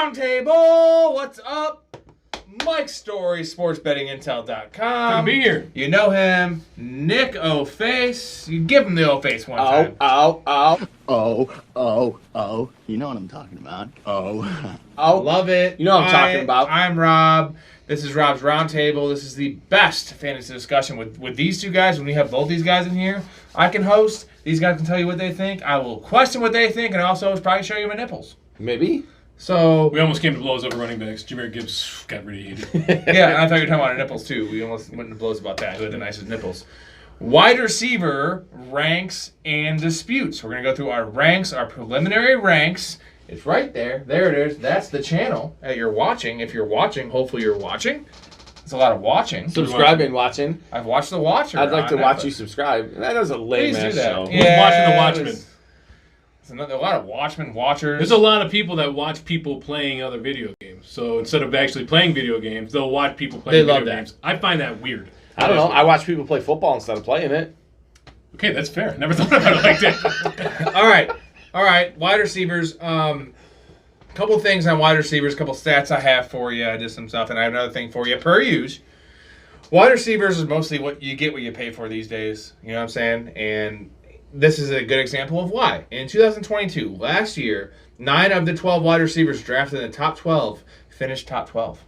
Roundtable. What's up? Mike Storey, sportsbettingintel.com. Good to be here. You know him, Nick O-Face. You give him the O-Face one time. Oh. You know what I'm talking about. Love it. You know what I'm talking about. I'm Rob. This is Rob's Roundtable. This is the best fantasy discussion with these two guys. When we have both these guys in here, I can host. These guys can tell you what they think. I will question what they think, and also probably show you my nipples. Maybe. So we almost came to blows over running backs. Jameer Gibbs got really heated. Yeah, and I thought you were talking about our nipples too. We almost went into blows about that. Who had the nicest nipples? Wide receiver ranks and disputes. We're going to go through our ranks, our preliminary ranks. It's right there. There it is. That's the channel that you're watching. If you're watching, hopefully you're watching. It's a lot of watching. Subscribing, watching. I've watched The Watcher. I'd like to watch Netflix. you subscribe. That is a lame-ass show. Yeah, watching The Watchmen? There's a lot of Watchmen watchers. There's a lot of people that watch people playing other video games. So instead of actually playing video games, they'll watch people playing video games. I find that weird. I don't know. I watch people play football instead of playing it. Okay, that's fair. Never thought about it like that. All right. Wide receivers. Couple things on wide receivers. Couple stats I have for you. I did some stuff, and I have another thing for you. Per use, wide receivers is mostly what you get, what you pay for these days. You know what I'm saying? And this is a good example of why. In 2022, last year, 9 of the 12 wide receivers drafted in the top 12 finished top 12.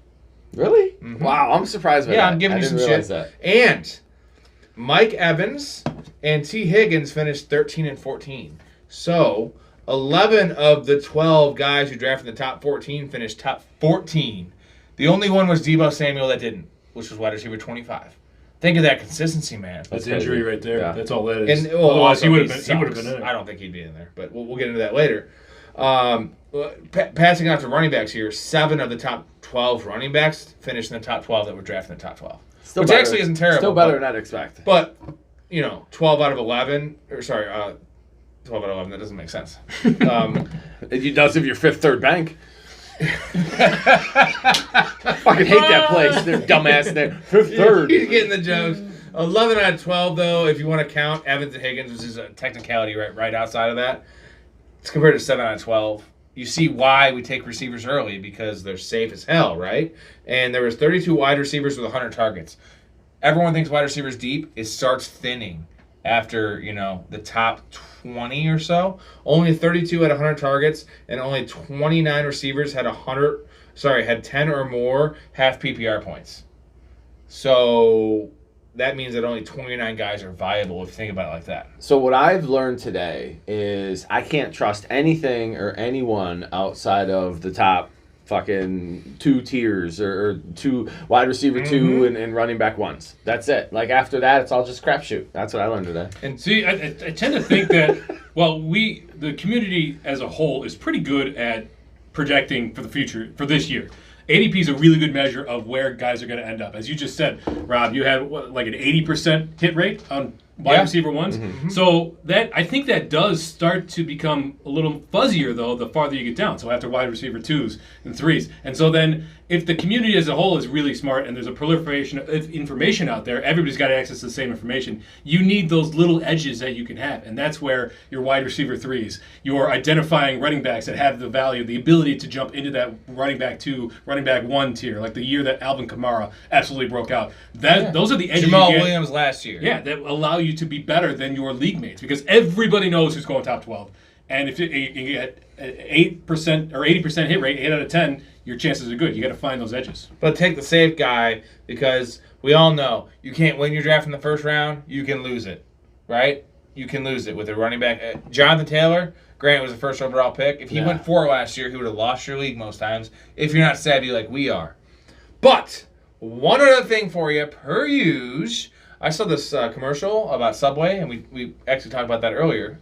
Really? Mm-hmm. Wow, I'm surprised by that. Yeah, I'm giving you some shit. That. And Mike Evans and T. Higgins finished 13 and 14. So 11 of the 12 guys who drafted in the top 14 finished top 14. The only one was Deebo Samuel that didn't, which was wide receiver 25. Think of that consistency, man. That's injury right there. Yeah. That's all that is. And, otherwise, he would have been in it. I don't think he'd be in there, but we'll get into that later. Passing out to running backs here, 7 of the top 12 running backs finished in the top 12 that were drafted in the top 12. Which actually isn't terrible. Still better than I'd expect. But, 12 out of 11, 12 out of 11, that doesn't make sense. It does if you're fifth, third bank. I fucking hate that place. They're dumbass there. Fifth, third. He's getting the jokes. 11 out of 12, though, if you want to count Evans and Higgins, which is a technicality right outside of that, it's compared to 7 out of 12. You see why we take receivers early, because they're safe as hell, right? And there was 32 wide receivers with 100 targets. Everyone thinks wide receivers deep. It starts thinning after, the top 20 or so. Only 32 had 100 targets, and only 29 receivers had 10 or more half PPR points. So that means that only 29 guys are viable if you think about it like that. So what I've learned today is I can't trust anything or anyone outside of the top fucking 2 tiers or 2 wide receiver 2 and running back 1s. That's it. Like after that, it's all just crapshoot. That's what I learned today. And see, I tend to think that, the community as a whole is pretty good at projecting for the future, for this year. ADP is a really good measure of where guys are going to end up. As you just said, Rob, you had like an 80% hit rate on wide receiver 1s. Mm-hmm. So I think that does start to become a little fuzzier, though, the farther you get down. So after wide receiver 2s and 3s. And so then if the community as a whole is really smart and there's a proliferation of information out there, everybody's got access to the same information, you need those little edges that you can have. And that's where your wide receiver 3s, you're identifying running backs that have the value, the ability to jump into that running back 2, running back 1 tier, like the year that Alvin Kamara absolutely broke out. Those are the edges Jamal you get, Williams last year. Yeah, that allow you to be better than your league mates, because everybody knows who's going top 12. And if you get 8% or 80% hit rate, 8 out of 10, your chances are good. You got to find those edges. But take the safe guy, because we all know you can't win your draft in the first round. You can lose it, right? You can lose it with a running back. Jonathan Taylor, granted, was the first overall pick. If he went 4 last year, he would have lost your league most times if you're not savvy like we are. But one other thing for you, per use, I saw this commercial about Subway, and we actually talked about that earlier.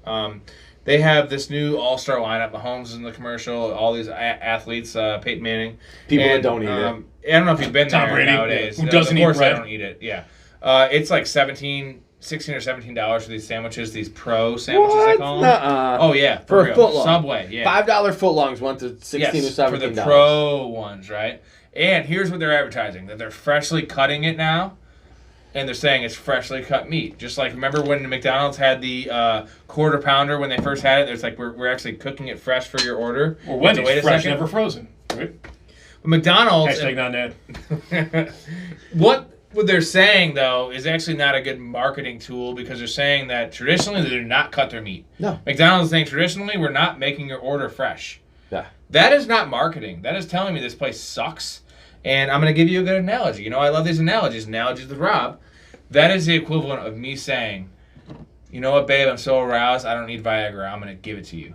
They have this new all-star lineup. Mahomes is in the commercial. All these athletes, Peyton Manning. People that don't eat it. I don't know if you've been Tom there Brady, nowadays. who doesn't eat bread. Of course I don't eat it, yeah. It's like $16 or $17 for these sandwiches, these pro sandwiches they call them. Nuh-uh. Oh, yeah. For real. a footlong. Subway, yeah. $5 footlongs went to $16 or $17. For the pro ones, right? And here's what they're advertising, that they're freshly cutting it now. And they're saying it's freshly cut meat. Just like, remember when McDonald's had the quarter pounder when they first had it? It's like, we're actually cooking it fresh for your order. Or Wendy's, fresh, never frozen. Right? But McDonald's. Hashtag not an ad. What they're saying, though, is actually not a good marketing tool because they're saying that traditionally they do not cut their meat. No. McDonald's is saying traditionally we're not making your order fresh. Yeah. That is not marketing. That is telling me this place sucks. And I'm going to give you a good analogy. You know, I love these analogies with Rob. That is the equivalent of me saying, you know what, babe, I'm so aroused, I don't need Viagra. I'm going to give it to you.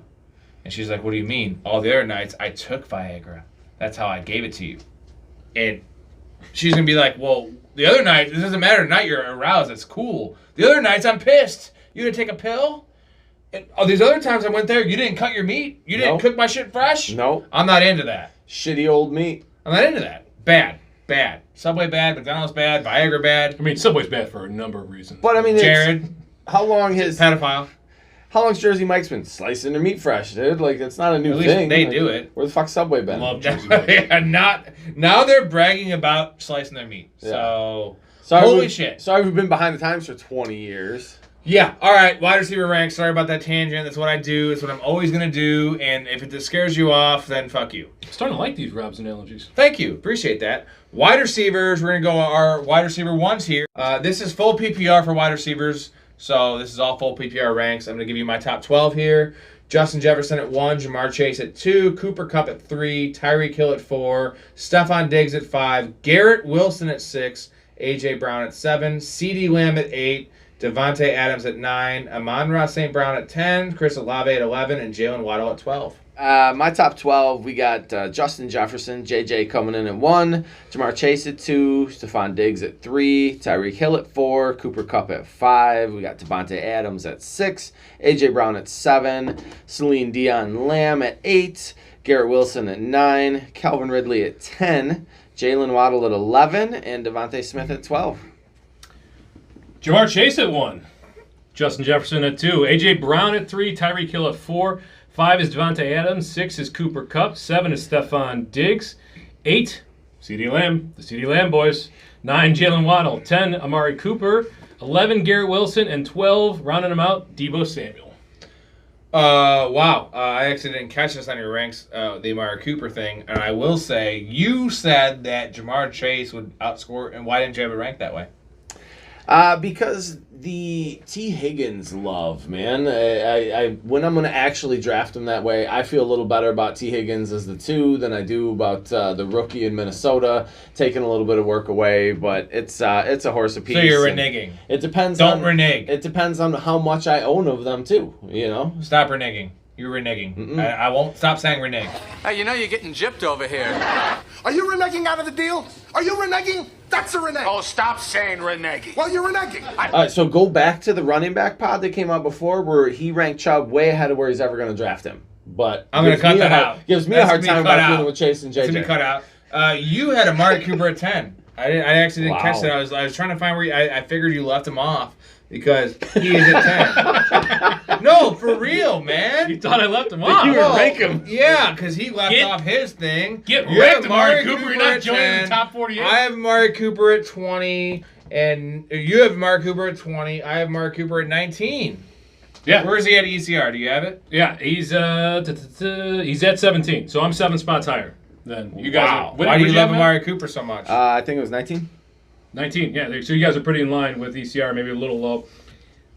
And she's like, what do you mean? All the other nights, I took Viagra. That's how I gave it to you. And she's going to be like, well, the other night, it doesn't matter. Tonight you're aroused. That's cool. The other nights, I'm pissed. You didn't take a pill? And these other times I went there, you didn't cut your meat? You didn't cook my shit fresh? No. I'm not into that. Shitty old meat. I'm not into that. Bad. Subway bad. McDonald's bad. Viagra bad. I mean, Subway's bad for a number of reasons. But I mean, Jared. How long's Jersey Mike's been slicing their meat fresh, dude? Like, it's not a new At least thing. they Like, do it. Where the fuck's Subway been? Love Jersey Mike's. Yeah, now they're bragging about slicing their meat. Yeah. So, Sorry, holy shit. Sorry, we've been behind the times for 20 years. Yeah, all right, wide receiver rank. Sorry about that tangent. That's what I do. It's what I'm always going to do. And if it scares you off, then fuck you. I'm starting to like these Rob's analogies. Thank you. Appreciate that. Wide receivers, we're going to go our wide receiver ones here. This is full PPR for wide receivers. So this is all full PPR ranks. I'm going to give you my top 12 here. Justin Jefferson at 1, Jamar Chase at 2, Cooper Kupp at 3, Tyreek Hill at 4, Stephon Diggs at 5, Garrett Wilson at 6, A.J. Brown at 7, CeeDee Lamb at 8, Devontae Adams at 9, Amon-Ra St. Brown at 10, Chris Olave at 11, and Jalen Waddle at 12. My top 12, we got Justin Jefferson, JJ coming in at 1, Jamar Chase at 2, Stephon Diggs at 3, Tyreek Hill at 4, Cooper Kupp at 5, we got Devontae Adams at 6, A.J. Brown at 7, Celine Dion Lamb at 8, Garrett Wilson at 9, Calvin Ridley at 10, Jalen Waddle at 11, and Devontae Smith at 12. Jamar Chase at 1. Justin Jefferson at 2. A.J. Brown at 3. Tyreek Hill at 4. 5 is Devontae Adams. 6 is Cooper Kupp. 7 is Stephon Diggs. 8, CeeDee Lamb. The CeeDee Lamb boys. 9, Jalen Waddle. 10, Amari Cooper. 11, Garrett Wilson. And 12, rounding them out, Deebo Samuel. Wow. I actually didn't catch this on your ranks, the Amari Cooper thing. And I will say, you said that Jamar Chase would outscore, and why didn't you have it ranked that way? Because the T. Higgins love, man. I when I'm going to actually draft him that way, I feel a little better about T. Higgins as the 2 than I do about the rookie in Minnesota, taking a little bit of work away. But it's a horse apiece. So you're reneging. It depends. Don't renege. It depends on how much I own of them too. You know. Stop reneging. You're reneging. I won't stop saying renege. Hey, you know you're getting gypped over here. Are you reneging out of the deal? Are you reneging? That's a renege. Oh, stop saying reneging. Well, you're reneging. All right, so go back to the running back pod that came out before, where he ranked Chubb way ahead of where he's ever going to draft him. But I'm going to cut that out. Gives me a hard time about dealing with Chase and JJ. It's going to be cut out. You had Amari Cooper at 10. I actually didn't catch that. I was trying to find where I figured you left him off because he is at 10. No, for real, man. You thought I left him off. You were rank him. Yeah, because he left off his thing. Get You wrecked, have Amari Cooper. You're not at joining 10. the top 48. I have Amari Cooper at 20, and you have Amari Cooper at 20. I have Amari Cooper at 19. Yeah. Where is he at ECR? Do you have it? Yeah, he's at 17, so I'm 7 spots higher than you guys. Wow. Are, Why do you love him at? Amari Cooper so much? I think it was 19. 19, yeah. So you guys are pretty in line with ECR, maybe a little low.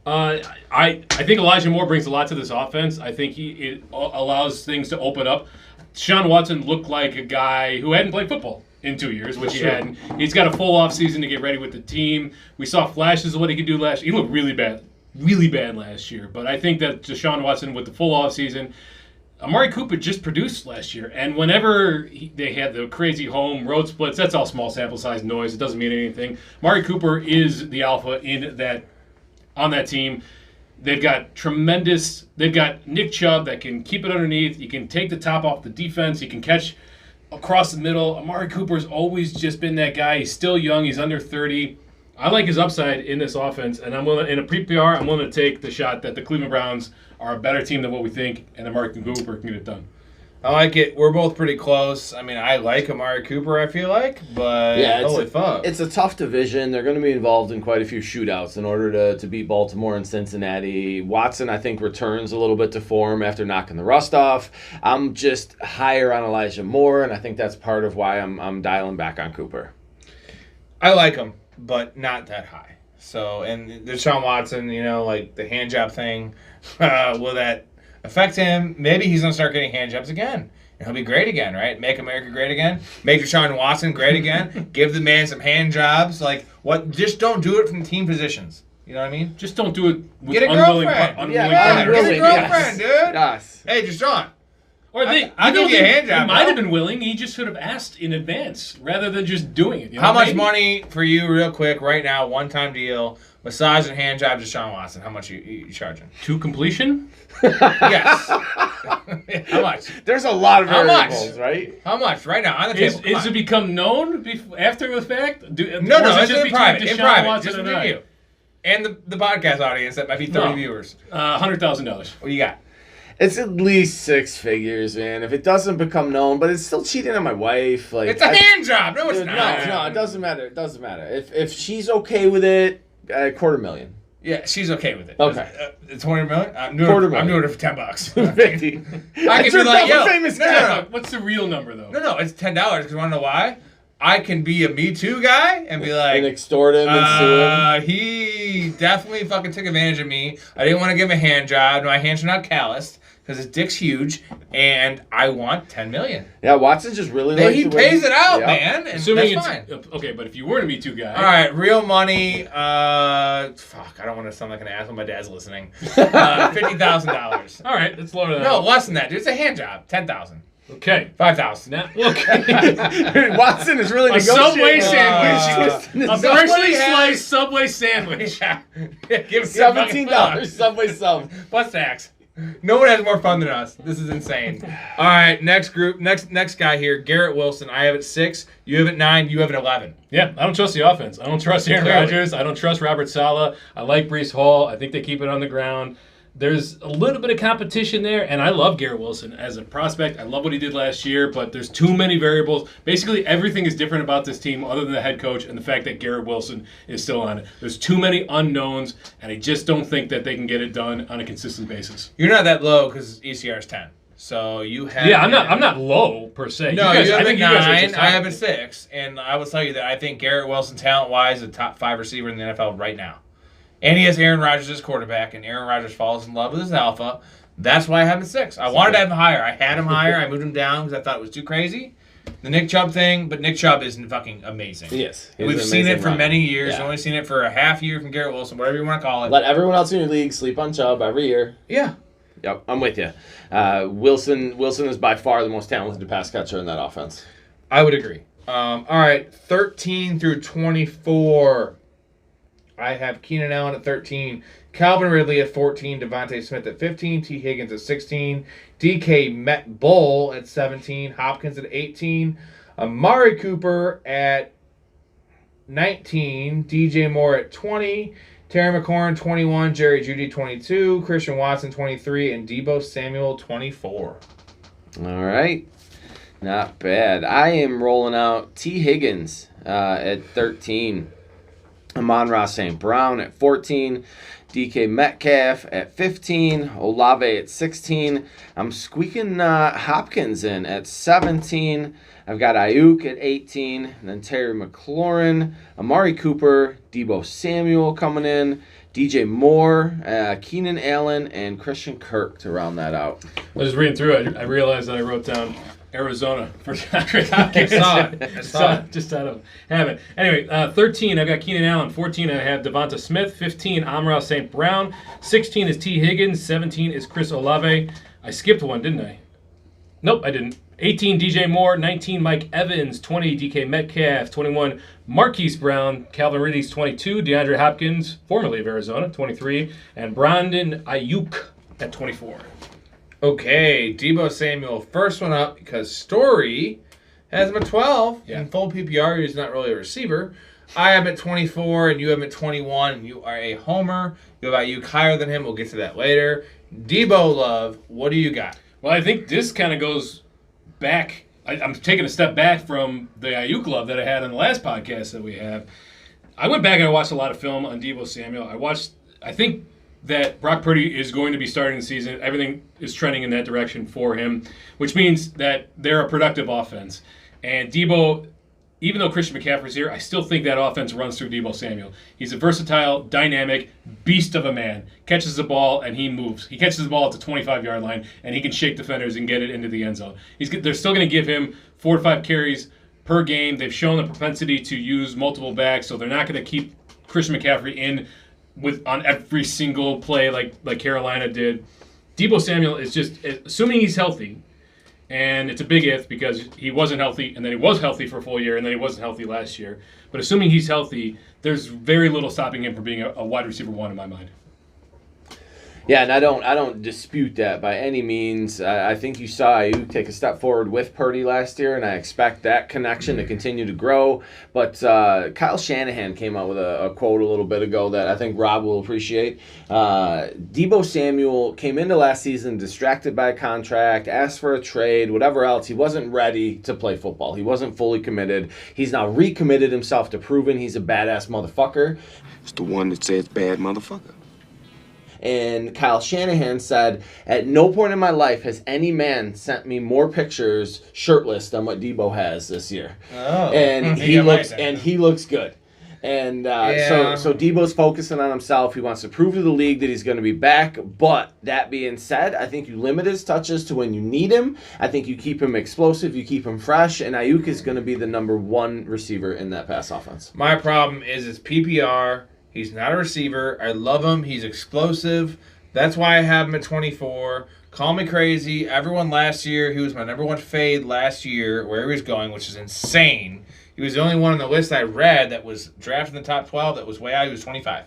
I think Elijah Moore brings a lot to this offense. I think it allows things to open up. Deshaun Watson looked like a guy who hadn't played football in 2 years, which he hadn't. He's got a full off season to get ready with the team. We saw flashes of what he could do last year. He looked really bad last year. But I think that Deshaun Watson with the full off season, Amari Cooper just produced last year. And whenever they had the crazy home road splits, that's all small sample size noise. It doesn't mean anything. Amari Cooper is the alpha on that team. They've got Nick Chubb that can keep it underneath. He can take the top off the defense. He can catch across the middle. Amari Cooper's always just been that guy. He's still young. He's under 30. I like his upside in this offense, and in a pre-PR, I'm willing to take the shot that the Cleveland Browns are a better team than what we think, and Amari Cooper can get it done. I like it. We're both pretty close. I mean, I like Amari Cooper, I feel like, but holy fuck. It's a tough division. They're going to be involved in quite a few shootouts in order to beat Baltimore and Cincinnati. Watson, I think, returns a little bit to form after knocking the rust off. I'm just higher on Elijah Moore, and I think that's part of why I'm dialing back on Cooper. I like him, but not that high. So, and Deshaun Watson, like the hand job thing, will that affect him? Maybe he's going to start getting hand jobs again. And he'll be great again, right? Make America great again. Make Deshaun Watson great again. Give the man some hand jobs. Like, what? Just don't do it from team positions. You know what I mean? Just don't do it with Get a unwilling girlfriend. unwilling Get a partners. girlfriend, dude. Yes. Hey, Deshaun. Or I'll give you a hand job, He might bro. have been willing. He just should have asked in advance rather than just doing it. How much money for you, real quick, right now, one-time deal, massage and hand job, Deshaun Watson? How much you charging? To completion? Yes. How much? There's a lot of How much? variables, right? How much? Right now, on the table. Come Is on. it become known after the fact? No, was it it's just in between private. Deshaun In private. Watson Just and between I? you. And the podcast audience that might be 30 No. viewers. $100,000. What do you got? It's at least six figures, man. If it doesn't become known, but it's still cheating on my wife. Like It's a hand job. No, it's Dude, not. no, it doesn't matter. It doesn't matter. If she's okay with it, $250,000. Yeah, she's okay with it. Okay. It's $20 million? I'm doing it for $10. 50. I can be like, yo, famous no, guy. no, no. What's the real number, though? No, it's $10 because you want to know why? I can be a Me Too guy and be like, And extort him and sue him. he definitely fucking took advantage of me. I didn't want to give him a hand job. My hands are not calloused because his dick's huge, and I want $10 million. Yeah, Watson just really likes He to pays win. it out, Yeah. man, and Assuming that's it's fine. okay, but if you were to Me Too guy, All right, real money. Fuck, I don't want to sound like an asshole. My dad's listening. $50,000. all right, let's lower that. No, up. less than that, dude. It's a hand job. 10,000. Okay. 5,000. Now, okay. Watson is really A negotiating. Subway sandwich. A Subway freshly has- sliced Subway sandwich. Yeah. Give me $17 Subway sub. plus tax. No one has more fun than us. This is insane. All right, next group, next guy here, Garrett Wilson. I have it 6. You have it 9. You have it 11. Yeah, I don't trust the offense. I don't trust Aaron Clearly. Rodgers. I don't trust Robert Saleh. I like Breece Hall. I think they keep it on the ground. There's a little bit of competition there, and I love Garrett Wilson as a prospect. I love what he did last year, but there's too many variables. Basically, everything is different about this team other than the head coach and the fact that Garrett Wilson is still on it. There's too many unknowns, and I just don't think that they can get it done on a consistent basis. You're not that low because ECR is 10. So you have. Yeah, I'm not low per se. No, guys, you have I think it you guys are 9. just I have it high. 6, and I will tell you that I think Garrett Wilson, talent-wise, is a top 5 receiver in the NFL right now. And he has Aaron Rodgers as quarterback, and Aaron Rodgers falls in love with his alpha. That's why I have him at 6. I wanted to have him higher. I had him higher. I moved him down because I thought it was too crazy. The Nick Chubb thing, but Nick Chubb isn't fucking amazing. Yes. We've seen it for many years. Yeah. You've only seen it for a half year from Garrett Wilson, whatever you want to call it. Let everyone else in your league sleep on Chubb every year. Yeah. Yep, I'm with you. Wilson is by far the most talented pass catcher in that offense. I would agree. All right, 13 through 24. I have Keenan Allen at 13, Calvin Ridley at 14, Devontae Smith at 15, T. Higgins at 16, DK Bull at 17, Hopkins at 18, Amari Cooper at 19, DJ Moore at 20, Terry McLaurin 21, Jerry Jeudy 22, Christian Watson 23, and Deebo Samuel 24. All right. Not bad. I am rolling out T. Higgins at 13. Amon-Ra St. Brown at 14. DK Metcalf at 15. Olave at 16. I'm squeaking Hopkins in at 17. I've got Ayuk at 18. And then Terry McLaurin, Amari Cooper, Deebo Samuel coming in. DJ Moore, Keenan Allen, and Christian Kirk to round that out. I was reading through it. I realized that I wrote down Arizona for DeAndre Hopkins. I saw it. Just out of habit. Anyway, 13, I've got Keenan Allen. 14, I have Devonta Smith. 15, Amon-Ra St. Brown. 16 is T. Higgins. 17 is Chris Olave. I skipped one, didn't I? Nope, I didn't. 18, DJ Moore. 19, Mike Evans. 20, DK Metcalf. 21, Marquise Brown. Calvin Ridley's 22. DeAndre Hopkins, formerly of Arizona, 23. And Brandon Ayuk at 24. Okay, Deebo Samuel, first one up because Storey has him at 12. Yeah. In full PPR, he's not really a receiver. I have him at 24, and you have him at 21, and you are a homer. You have Ayuk higher than him. We'll get to that later. Deebo Love, what do you got? Well, I think this kind of goes back. I'm taking a step back from the Ayuk love that I had on the last podcast that we have. I went back and I watched a lot of film on Deebo Samuel. I think that Brock Purdy is going to be starting the season. Everything is trending in that direction for him, which means that they're a productive offense. And Deebo, even though Christian McCaffrey's here, I still think that offense runs through Deebo Samuel. He's a versatile, dynamic beast of a man. Catches the ball and he moves. He catches the ball at the 25-yard line and he can shake defenders and get it into the end zone. They're still going to give him 4 to 5 carries per game. They've shown the propensity to use multiple backs, so they're not going to keep Christian McCaffrey in on every single play like Carolina did. Deebo Samuel is just, assuming he's healthy, and it's a big if because he wasn't healthy, and then he was healthy for a full year, and then he wasn't healthy last year. But assuming he's healthy, there's very little stopping him from being a wide receiver 1 in my mind. Yeah, and I don't dispute that by any means. I think you saw Ayuk take a step forward with Purdy last year, and I expect that connection to continue to grow. But Kyle Shanahan came out with a quote a little bit ago that I think Rob will appreciate. Deebo Samuel came into last season distracted by a contract, asked for a trade, whatever else. He wasn't ready to play football. He wasn't fully committed. He's now recommitted himself to proving he's a badass motherfucker. It's the one that says bad motherfucker. And Kyle Shanahan said, at no point in my life has any man sent me more pictures shirtless than what Deebo has this year. Oh. And he looks good. And so Deebo's focusing on himself. He wants to prove to the league that he's going to be back. But that being said, I think you limit his touches to when you need him. I think you keep him explosive. You keep him fresh. And Ayuk is going to be the number 1 receiver in that pass offense. My problem is it's PPR. He's not a receiver. I love him. He's explosive. That's why I have him at 24. Call me crazy. Everyone last year, he was my number 1 fade last year, where he was going, which is insane. He was the only one on the list I read that was drafted in the top 12 that was way out. He was 25.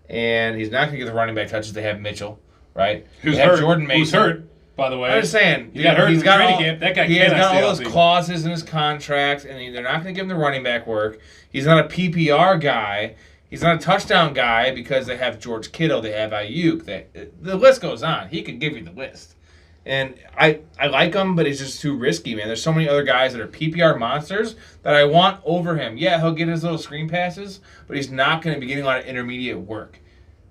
And he's not going to get the running back touches. They have Mitchell, right? Who's they have hurt? Jordan Mason. Who's hurt, by the way? I'm just saying. He got hurt in the training camp. That guy he has got all those healthy. clauses in his contract, and they're not going to give him the running back work. He's not a PPR guy. He's not a touchdown guy because they have George Kittle, they have Ayuk. The list goes on. He could give you the list. And I like him, but he's just too risky, man. There's so many other guys that are PPR monsters that I want over him. Yeah, he'll get his little screen passes, but he's not going to be getting a lot of intermediate work.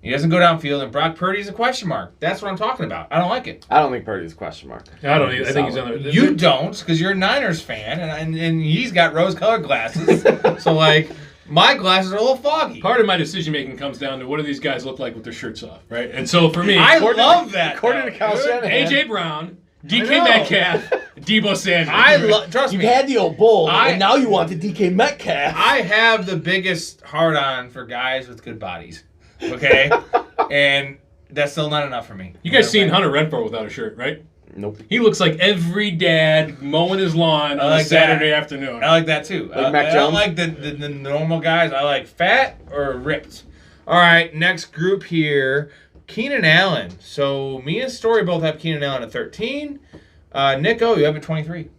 He doesn't go downfield, and Brock Purdy's a question mark. That's what I'm talking about. I don't like it. I don't think Purdy's a question mark. I don't either. I think he's on the... You don't, because you're a Niners fan, and he's got rose-colored glasses. So, like... My glasses are a little foggy. Part of my decision-making comes down to what do these guys look like with their shirts off, right? And so for me... I love that. According to Kyle Shanahan. A.J. Brown, DK Metcalf, Deebo Samuel. Trust me. You had the old bull, and now you want the DK Metcalf. I have the biggest hard-on for guys with good bodies, okay? And that's still not enough for me. You guys seen Hunter Renfrow without a shirt, right? Nope. He looks like every dad mowing his lawn on a Saturday afternoon. I like that too. Like Mac I Jones? don't like the normal guys. I like fat or ripped. All right, next group here, Keenan Allen. So me and Story both have Keenan Allen at 13. Nico, you have at 23.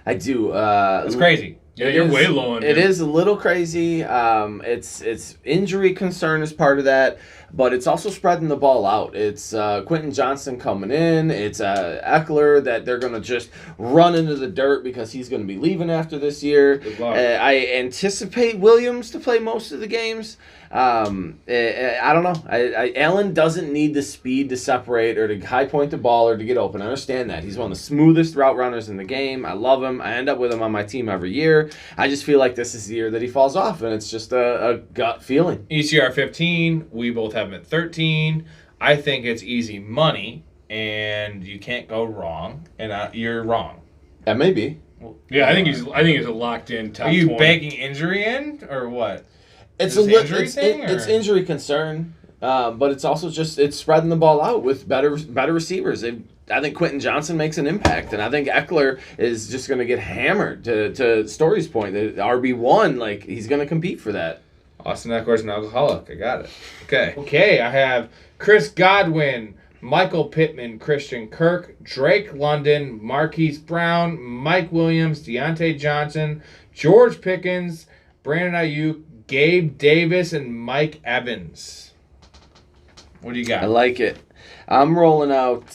I do. That's crazy. Yeah, you're way low on It him. is a little crazy. It's injury concern is part of that, but it's also spreading the ball out. It's Quentin Johnson coming in. It's Eckler that they're going to just run into the dirt because he's going to be leaving after this year. I anticipate Williams to play most of the games. I don't know. Allen doesn't need the speed to separate or to high point the ball or to get open. I understand that. He's one of the smoothest route runners in the game. I love him. I end up with him on my team every year. I just feel like this is the year that he falls off, and it's just a gut feeling. ECR 15. We both have him at 13. I think it's easy money, and you can't go wrong, and you're wrong. That may be. Yeah, I think he's a locked in top. Are you 20. baking injury in, or what? It's Is a this injury thing, it's or? injury concern, but it's also just it's spreading the ball out with better receivers. I think Quentin Johnson makes an impact, and I think Eckler is just going to get hammered. To Story's point, the RB1, like he's going to compete for that. Austin Eckler's an alcoholic. I got it. Okay. I have Chris Godwin, Michael Pittman, Christian Kirk, Drake London, Marquise Brown, Mike Williams, Deontay Johnson, George Pickens, Brandon Ayuk, Gabe Davis, and Mike Evans. What do you got? I like it. I'm rolling out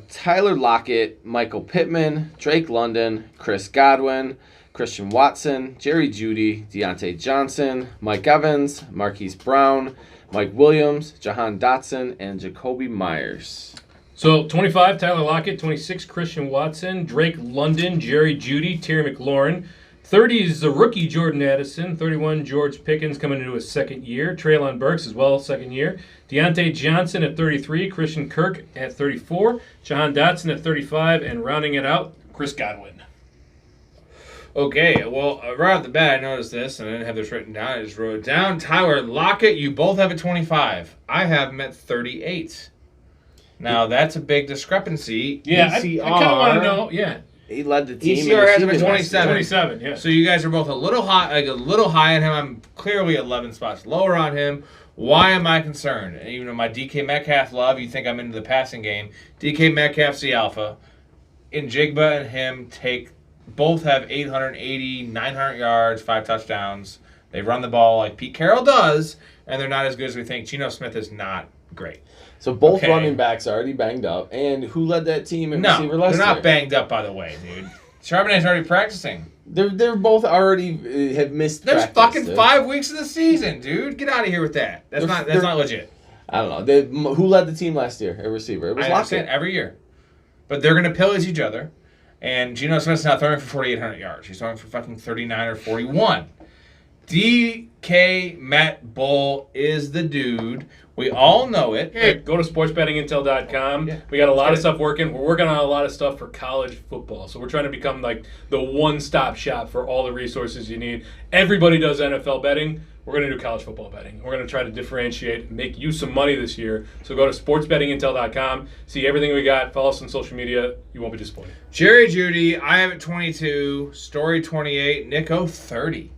Tyler Lockett, Michael Pittman, Drake London, Chris Godwin, Christian Watson, Jerry Jeudy, Deontay Johnson, Mike Evans, Marquise Brown, Mike Williams, Jahan Dotson, and Jacoby Myers. So 25, Tyler Lockett. 26, Christian Watson. Drake London, Jerry Jeudy, Terry McLaurin. 30 is the rookie Jordan Addison. 31, George Pickens coming into his second year. Treylon Burks as well, second year. Deontay Johnson at 33. Christian Kirk at 34. Jahan Dotson at 35. And rounding it out, Chris Godwin. Okay, well, right off the bat, I noticed this, and I didn't have this written down. I just wrote it down. Tyler Lockett, you both have at 25. I have him at 38. Now, that's a big discrepancy. Yeah, I kind of want to know. Yeah. He led the team. ECR has him at receiving last year. 27. 27, yeah. So you guys are both a little high on him. I'm clearly 11 spots lower on him. Why am I concerned? And even though my DK Metcalf love, you think I'm into the passing game. DK Metcalf's the alpha. And Jigba and him both have 880, 900 yards, 5 touchdowns. They run the ball like Pete Carroll does, and they're not as good as we think. Geno Smith is not great. So both running backs are already banged up. And who led that team in receiver last year? They're not banged up, by the way, dude. Charbonnet's already practicing. They're both already have missed There's practice, fucking 5 weeks of the season, dude. Get out of here with that. That's not legit. I don't know. Who led the team last year? A receiver. It was I understand Lockett. every year. But they're going to pillage each other. And Geno Smith's not throwing for 4,800 yards. He's throwing for fucking 39 or 41. DK Matt Bull is the dude. We all know it. Hey, go to sportsbettingintel.com. Yeah, we got a lot of stuff working. We're working on a lot of stuff for college football. So we're trying to become like the one-stop shop for all the resources you need. Everybody does NFL betting. We're going to do college football betting. We're going to try to differentiate, make you some money this year. So go to sportsbettingintel.com. See everything we got. Follow us on social media. You won't be disappointed. Jerry Jeudy, I have at 22. Story 28. Nico 30.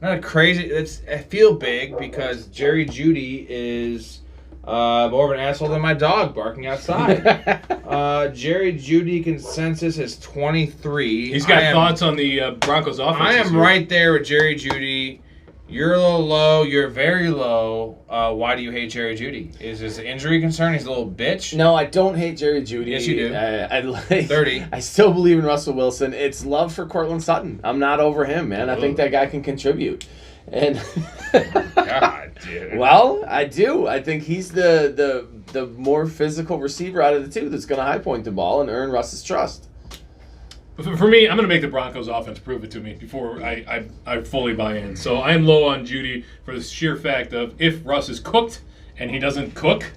Not a crazy. I feel big because Jerry Jeudy is more of an asshole than my dog barking outside. Jerry Jeudy consensus is 23. He's got thoughts on the Broncos offense. I am right there with Jerry Jeudy. You're a little low. You're very low. Why do you hate Jerry Jeudy? Is this an injury concern? He's a little bitch? No, I don't hate Jerry Jeudy. Yes, you do. I like 30. I still believe in Russell Wilson. It's love for Cortland Sutton. I'm not over him, man. I think that guy can contribute. And God, dude. Well, I do. I think he's the more physical receiver out of the two that's going to high point the ball and earn Russ's trust. For me, I'm going to make the Broncos offense prove it to me before I fully buy in. So I am low on Jeudy for the sheer fact of if Russ is cooked and he doesn't cook,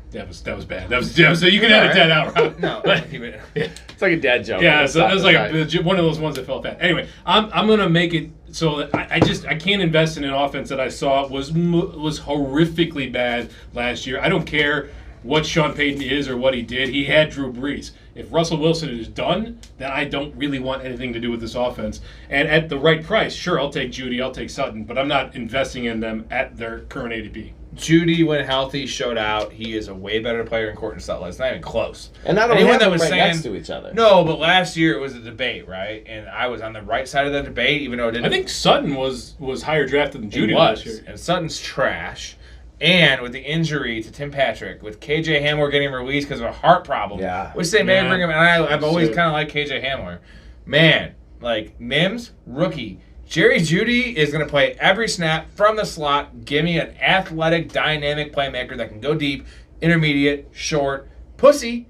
that was bad. That was so you can edit that out. Right? No. It's like a dad joke. Yeah, so that was like one of those ones that felt bad. Anyway, I'm going to make it so that I can't invest in an offense that I saw was horrifically bad last year. I don't care what Sean Payton is or what he did. He had Drew Brees. If Russell Wilson is done, then I don't really want anything to do with this offense. And at the right price, sure, I'll take Jeudy, I'll take Sutton, but I'm not investing in them at their current ADP. Jeudy, when healthy, showed out. He is a way better player than Cortland Sutton. It's not even close. And not only that was right next to each other. No, but last year it was a debate, right? And I was on the right side of the debate, even though it didn't. I think Sutton was higher drafted than Jeudy last year. And Sutton's trash. And with the injury to Tim Patrick, with KJ Hamler getting released because of a heart problem, which they may bring him. And I've always kind of liked KJ Hamler. Man, like Mims, rookie. Jerry Jeudy is going to play every snap from the slot. Give me an athletic, dynamic playmaker that can go deep, intermediate, short, pussy,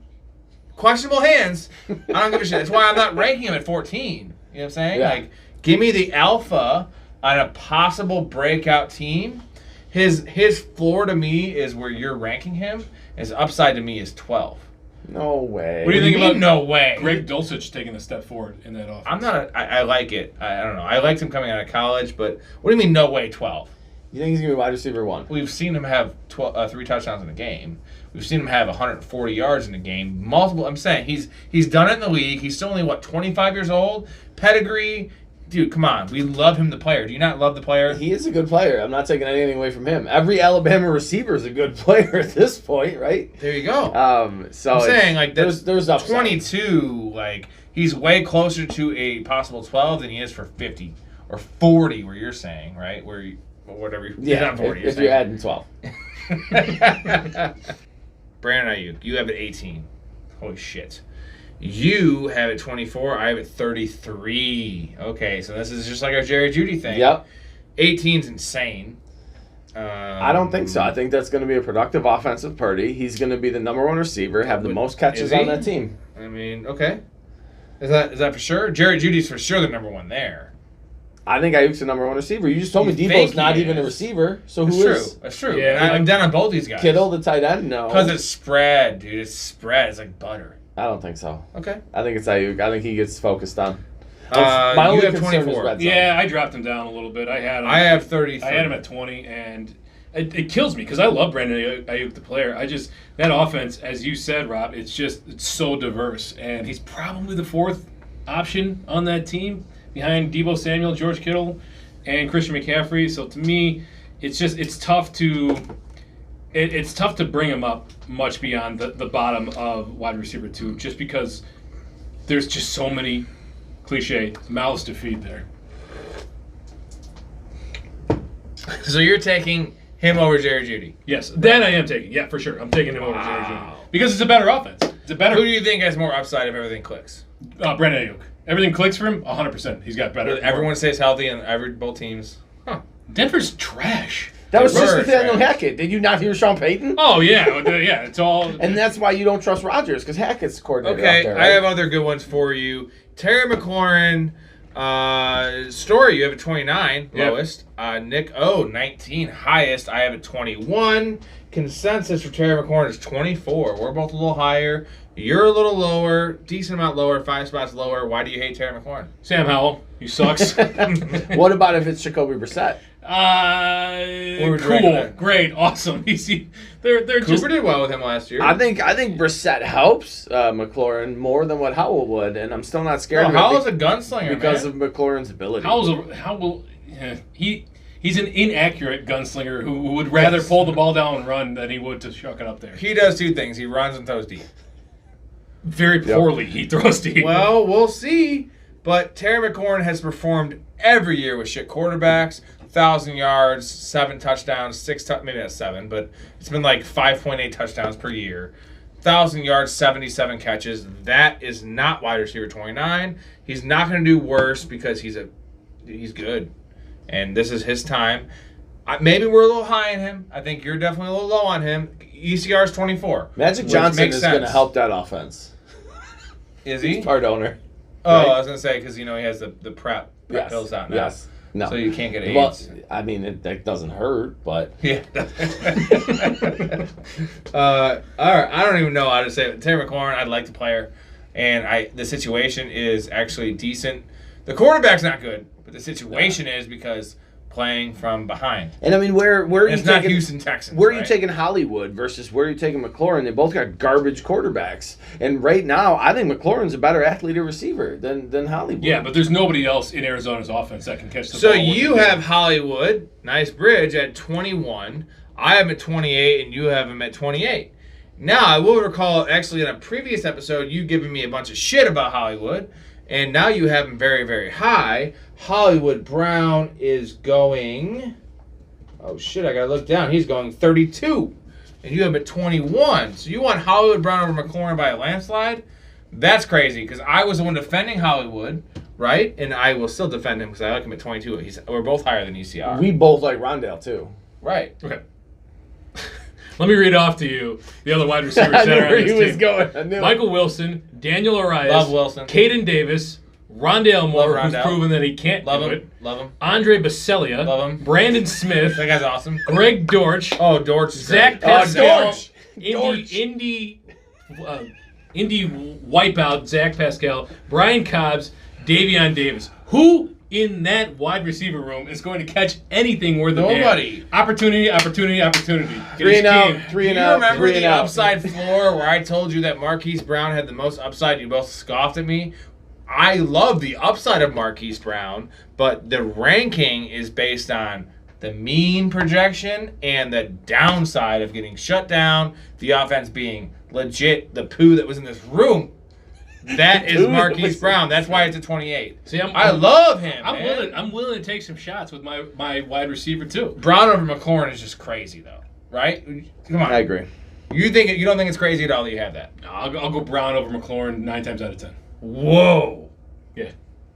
questionable hands. I don't give a shit. That's why I'm not ranking him at 14. You know what I'm saying? Yeah. Like, give me the alpha on a possible breakout team. His floor to me is where you're ranking him. His upside to me is 12. No way. What do you think about no way? Greg Dulcich taking a step forward in that offense? I like it. I don't know. I liked him coming out of college, but what do you mean no way 12? You think he's going to be wide receiver 1? We've seen him have 3 touchdowns in a game. We've seen him have 140 yards in a game. Multiple. I'm saying he's done it in the league. He's still only 25 years old. Pedigree. Dude, come on. We love him, the player. Do you not love the player? He is a good player. I'm not taking anything away from him. Every Alabama receiver is a good player at this point, right? There you go. So I'm saying, like, there's upside. 22, like, he's way closer to a possible 12 than he is for 50 or 40, where you're saying, right? Where you, whatever. Yeah, not 40, if you're adding 12. Brandon Ayuk, you have it 18. Holy shit. You have it 24. I have it 33. Okay, so this is just like our Jerry Jeudy thing. Yep. 18's insane. I don't think so. I think that's going to be a productive offensive Purdy. He's going to be the number one receiver, have the most catches on that team. I mean, okay. Is that for sure? Jerry Judy's for sure the number one there. I think Ayuk's the number one receiver. You just told me Debo's not even a receiver. So who is? That's true. Yeah, And I'm down on both these guys. Kittle, the tight end? No. Because it's spread, dude. It's spread. It's like butter. I don't think so. Okay. I think it's Ayuk. I think he gets focused on. My only you have concern is 24. red zone. Yeah, I dropped him down a little bit. I have 33. I had him at 20, and it kills me because I love Brandon Ayuk, the player. That offense, as you said, Rob, it's so diverse, and he's probably the fourth option on that team behind Deebo Samuel, George Kittle, and Christian McCaffrey. So to me, it's tough to bring him up much beyond the bottom of wide receiver 2, just because there's just so many cliche mouths to feed there. So you're taking him over Jerry Jeudy? Yes, that I am taking. Yeah, for sure. I'm taking him over Jerry Jeudy because it's a better offense. It's a better. Who do you think has more upside if everything clicks? Brandon Ayuk. Everything clicks for him. 100%. He's got better. Everyone stays healthy and both teams. Huh. Denver's trash. That was just Bird, Nathaniel right? Hackett. Did you not hear Sean Payton? Oh yeah, yeah. It's all. And that's why you don't trust Rodgers, because Hackett's coordinator Okay, out there, I right? have other good ones for you. Terry McLaurin, Story, you have a 29, Yep. lowest. Nick 19, highest. I have a 21. Consensus for Terry McLaurin is 24. We're both a little higher. You're a little lower, decent amount lower, 5 spots lower. Why do you hate Terry McLaurin? Sam Howell. He sucks. What about if it's Jacoby Brissett? were doing Cool, that. great, awesome. They're Cooper just. did well with him last year. I think Brissett helps McLaurin more than what Howell would, and I'm still not scared Well, of it Howell's a gunslinger, because man. of McLaurin's ability. He's an inaccurate gunslinger who would rather pull the ball down and run than he would to chuck it up there. He does two things. He runs and throws deep. Very poorly he throws deep. Well, we'll see. But Terry McLaurin has performed every year with shit quarterbacks. 1,000 yards, 7 touchdowns, maybe not 7, but it's been like 5.8 touchdowns per year. 1,000 yards, 77 catches. That is not wide receiver 29. He's not going to do worse because he's good. And this is his time. Maybe we're a little high on him. I think you're definitely a little low on him. ECR is 24. Magic which Johnson makes is going to sense. help that offense. Is he? He's part owner. Oh, right? I was going to say because, he has the prep pills out now. Yes. No. So you can't get AIDS. Well, I mean, that doesn't hurt, but Yeah. All right. I don't even know how to say it. Terry McLaurin, I'd like the player. And the situation is actually decent. The quarterback's not good, but the situation is because playing from behind. and I mean, where are you It's not taking Houston Texans. Where are you right? taking Hollywood versus where are you taking McLaurin? They both got garbage quarterbacks, and right now, I think McLaurin's a better athlete or receiver than Hollywood. Yeah, but there's nobody else in Arizona's offense that can catch the So ball. with you the- have Hollywood, nice bridge, at 21. I have him at 28, and you have him at 28. Now, I will recall, actually, in a previous episode, you giving me a bunch of shit about Hollywood, and now you have him very, very high. Hollywood Brown is going... Oh, shit, I got to look down. He's going 32, and you have him at 21. So you want Hollywood Brown over McLaurin by a landslide? That's crazy, because I was the one defending Hollywood, right? And I will still defend him because I like him at 22. We're both higher than ECR. We both like Rondale, too. Right. Okay. Let me read off to you the other wide receivers I that knew are on where this he was team. going. I knew. Michael Wilson, Daniel Arias, Love Wilson. Caden Davis, Rondale Moore, Love who's Rondale. proven that he can't Love do him. it, Love him. Andre Baselia, Love him. Brandon Smith, That guy's awesome. Greg Dortch, Oh, Dortch is Zach great. Pascal, Dortch. Dortch. Indy wipeout, Zach Pascal, Brian Cobbs, Davion Davis. Who in that wide receiver room is going to catch anything worth a damn? Nobody. Opportunity. Get Three his and out. game. Three Do and you out. remember Three and the out. upside floor where I told you that Marquise Brown had the most upside? You both scoffed at me. I love the upside of Marquise Brown, but the ranking is based on the mean projection and the downside of getting shut down, the offense being legit, the poo that was in this room. That is Marquise Brown. That's why it's a 28. See, I love him. man. I'm willing to take some shots with my wide receiver too. Brown over McLaurin is just crazy, though. Right? Come on. I agree. You don't think it's crazy at all that you have that? No, I'll go Brown over McLaurin 9 times out of 10. Whoa. Yeah.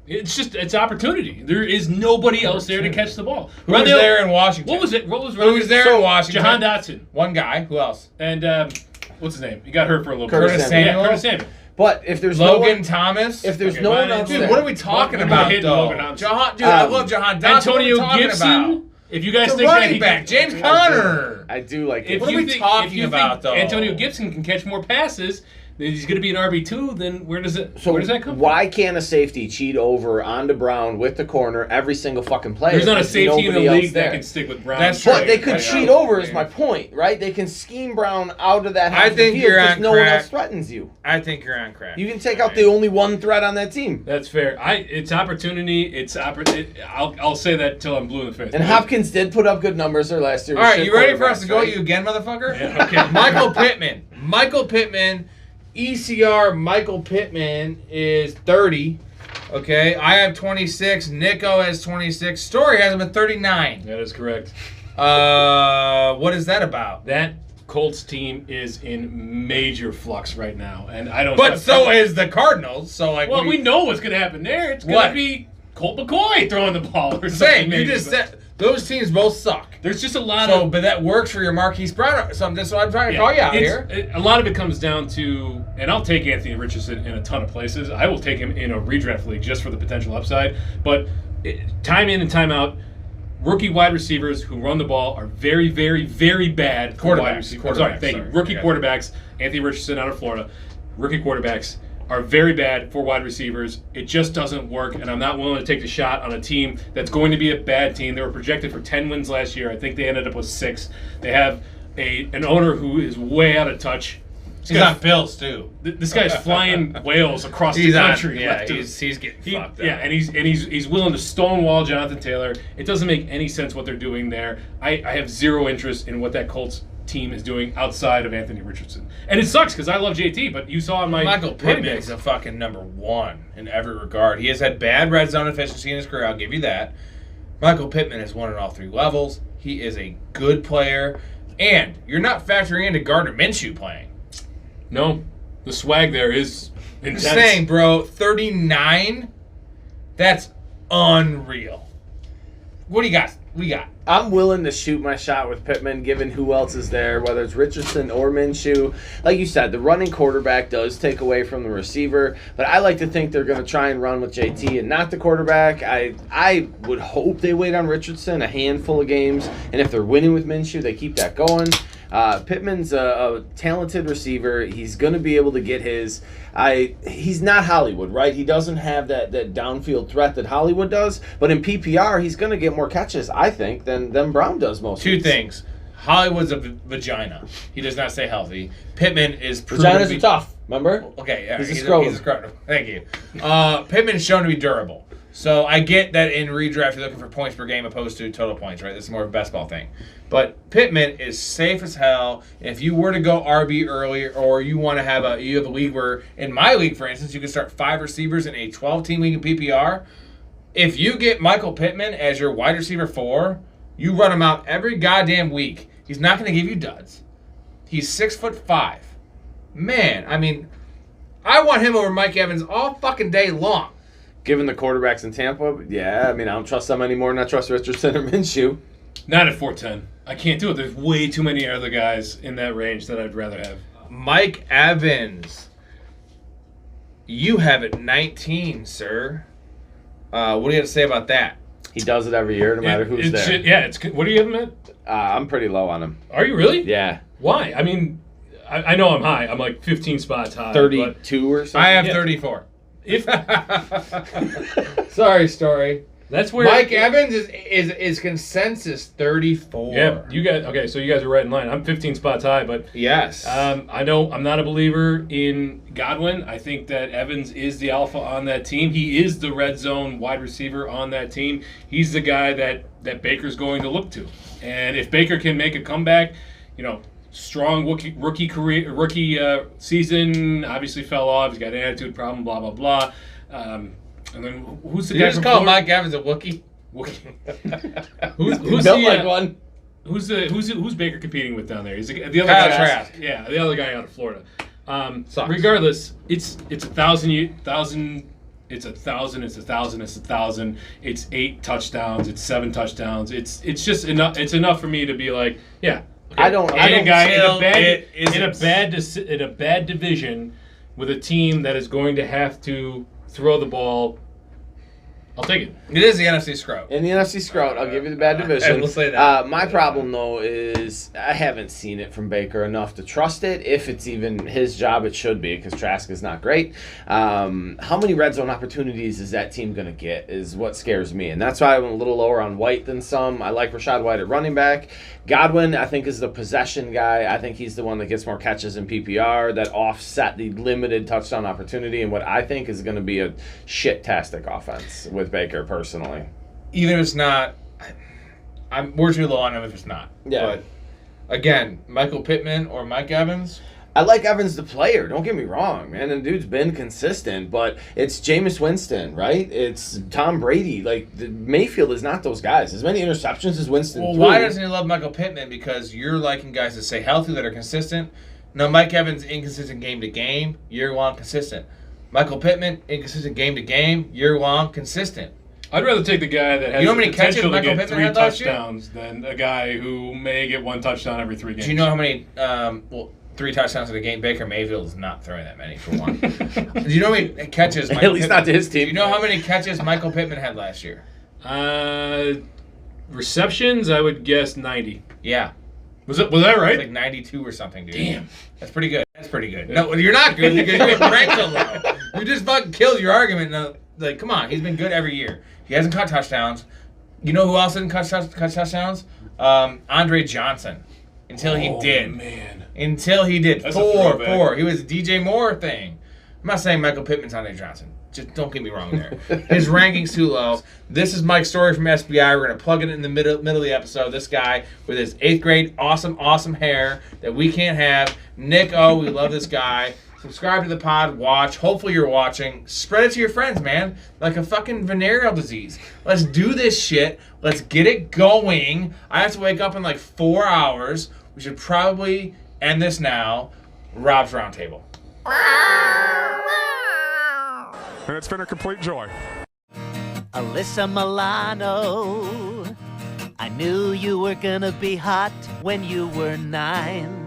It's opportunity. There is nobody else there to catch the ball. Who was there in Washington? What was it? What was Who was there in Washington? Jahan Dotson. One guy. Who else? And what's his name? He got hurt for a little bit. Curtis Samuel. Yeah, Curtis Samuel. But if there's Logan Thomas. if there's Okay, no one but- else Dude, there, what are we talking Well, about, hit though? Logan Thompson. I love Jahan Dotson. Antonio what are we talking Gibson. about? If you guys The think that running he back, can, James Conner. I do like if What are you we think, talking if you about, think though? Antonio Gibson can catch more passes, then he's going to be an RB2. Then where does that come why from? can't a safety cheat over onto Brown with the corner every single fucking play? There's not a There's safety in the nobody else league that there. can stick with Brown. That's But true. they could Yeah. cheat over, is my point, right? They can scheme Brown out of that half I of the think field you're because on no one crack. else threatens you. I think you're on crack. You can take out the only one threat on that team. That's fair. It's opportunity. I'll say that till I'm blue in the face. And Hopkins did put up good numbers there last year. All right, you ready for us to go Quarterbacks, at you again, motherfucker? Yeah, okay. Michael Pittman, ECR Michael Pittman is 30. Okay, I have 26. Nico has 26. Story has him at 39. That is correct. What is that about? That Colts team is in major flux right now, and I don't. But so is the Cardinals. So like, Well, we know what's going to happen there. It's going What? to be Colt McCoy throwing the ball or Same. something. You maybe, just but said those teams both suck. there's just a lot So, of. but that works for your Marquise Brown or something. So I'm trying to call you out here. A lot of it comes down to, and I'll take Anthony Richardson in a ton of places. I will take him in a redraft league just for the potential upside. But time in and time out, rookie wide receivers who run the ball are very, very, very bad for wide receivers. Sorry, thank you. Rookie quarterbacks, Anthony Richardson out of Florida, rookie quarterbacks are very bad for wide receivers. It just doesn't work, and I'm not willing to take the shot on a team that's going to be a bad team. They were projected for 10 wins last year. I think they ended up with 6. They have an owner who is way out of touch. He's on Bills too. This guy's flying whales across the country. He's getting fucked up. Yeah, and he's willing to stonewall Jonathan Taylor. It doesn't make any sense what they're doing there. I have zero interest in what that Colts team is doing outside of Anthony Richardson. And it sucks because I love JT, but you saw in my Michael running Pittman backs. is a fucking number 1 in every regard. He has had bad red zone efficiency in his career. I'll give you that. Michael Pittman has won at all 3 levels. He is a good player. And you're not factoring into Gardner Minshew playing. No, the swag there is I'm intense. just saying, bro, 39? That's unreal. What do you got? I'm willing to shoot my shot with Pittman, given who else is there, whether it's Richardson or Minshew. Like you said, the running quarterback does take away from the receiver, but I like to think they're going to try and run with JT and not the quarterback. I would hope they wait on Richardson a handful of games, and if they're winning with Minshew, they keep that going. Pittman's a talented receiver. He's going to be able to get his. He's not Hollywood, right? He doesn't have that downfield threat that Hollywood does. But in PPR, he's going to get more catches, I think, than Brown does most. 2 things. Hollywood's a vagina. He does not stay healthy. Pittman is proven Vaginas to be are tough, remember? Okay, yeah, He's a scrotum. He's a scrotum. Thank you. Pittman's shown to be durable. So I get that in redraft you're looking for points per game opposed to total points, right? This is more of a best ball thing. But Pittman is safe as hell. If you were to go RB early, or you want to have a league where, in my league, for instance, you can start 5 receivers in a 12-team league in PPR. If you get Michael Pittman as your wide receiver 4, you run him out every goddamn week. He's not going to give you duds. He's 6'5". Man, I mean, I want him over Mike Evans all fucking day long. Given the quarterbacks in Tampa, yeah, I mean, I don't trust them anymore than I trust Richardson or Minshew. Not at 410. I can't do it. There's way too many other guys in that range that I'd rather have. Mike Evans, you have it 19, sir. What do you have to say about that? He does it every year, no matter who's there. Yeah, what do you have him at? I'm pretty low on him. Are you really? Yeah. Why? I mean, I know I'm high. I'm like 15 spots high. 32 or something? I have Yeah. 34. If Sorry, Story. that's where Mike Evans is consensus 34. Yeah, you guys. Okay, so you guys are right in line. I'm 15 spots high, but Yes. I know I'm not a believer in Godwin. I think that Evans is the alpha on that team. He is the red zone wide receiver on that team. He's the guy that Baker's going to look to. And if Baker can make a comeback, strong rookie season, obviously fell off. He's got an attitude problem, blah, blah, blah. And then who's the Did guy you just from call Florida? Mike Evans a Wookiee? Who's Built the, like one. Who's Baker competing with down there? He's the other Kyle guy. Trask. Yeah, the other guy out of Florida. Sucks. Regardless, it's 1,000. It's 1,000. It's 1,000. It's 1,000. It's 8 touchdowns. It's 7 touchdowns. It's just enough. It's enough for me to be like, yeah. Okay. I don't guy in a feel bad division with a team that is going to have to throw the ball. I'll take it. It is the NFC scrub. In the NFC Scrout, I'll give you the bad division. We'll say that. My problem, though, is I haven't seen it from Baker enough to trust it. If it's even his job, it should be, because Trask is not great. How many red zone opportunities is that team going to get is what scares me. And that's why I went a little lower on White than some. I like Rashad White at running back. Godwin, I think, is the possession guy. I think he's the one that gets more catches in PPR that offset the limited touchdown opportunity and what I think is going to be a shit-tastic offense with Baker, personally. Even if it's not, we're too low on him if it's not. Yeah. But, again, Michael Pittman or Mike Evans. I like Evans the player, don't get me wrong, man. And the dude's been consistent, but it's Jameis Winston, right? It's Tom Brady. Like, Mayfield is not those guys. As many interceptions as Winston Well, threw. why doesn't he love Michael Pittman? Because you're liking guys that stay healthy, that are consistent. No, Mike Evans, inconsistent game to game, year long, consistent. Michael Pittman, inconsistent game to game, year long, consistent. I'd rather take the guy that has You know how the many catches potential to Michael get Pittman 3 had last year? touchdowns than a guy who may get 1 touchdown every 3 games. Do you know how many 3 touchdowns in a game? Baker Mayfield is not throwing that many, for one. Do you know how many catches? At least not to his team. Do you know how many catches Michael Pittman had last year? Receptions, I would guess 90. Yeah. Was that right? It's like 92 or something, dude. Damn. That's pretty good. That's pretty good. No, you're not good because you're ranked so low. You just fucking killed your argument. No, like, come on. He's been good every year. He hasn't caught touchdowns. You know who else didn't catch touchdowns? Andre Johnson. Until he did. Man. Until he did. That's a Four. throwback. He was a DJ Moore thing. I'm not saying Michael Pittman's Andre Johnson. Just don't get me wrong there. His ranking's too low. This is Mike Storey from SBI. We're going to plug it in the middle of the episode. This guy with his 8th grade awesome hair that we can't have. Nick O, we love this guy. Subscribe to the pod. Watch. Hopefully you're watching. Spread it to your friends, man. Like a fucking venereal disease. Let's do this shit. Let's get it going. I have to wake up in like 4 hours. We should probably end this now. Rob's Roundtable. And it's been a complete joy. Alyssa Milano, I knew you were gonna be hot when you were 9.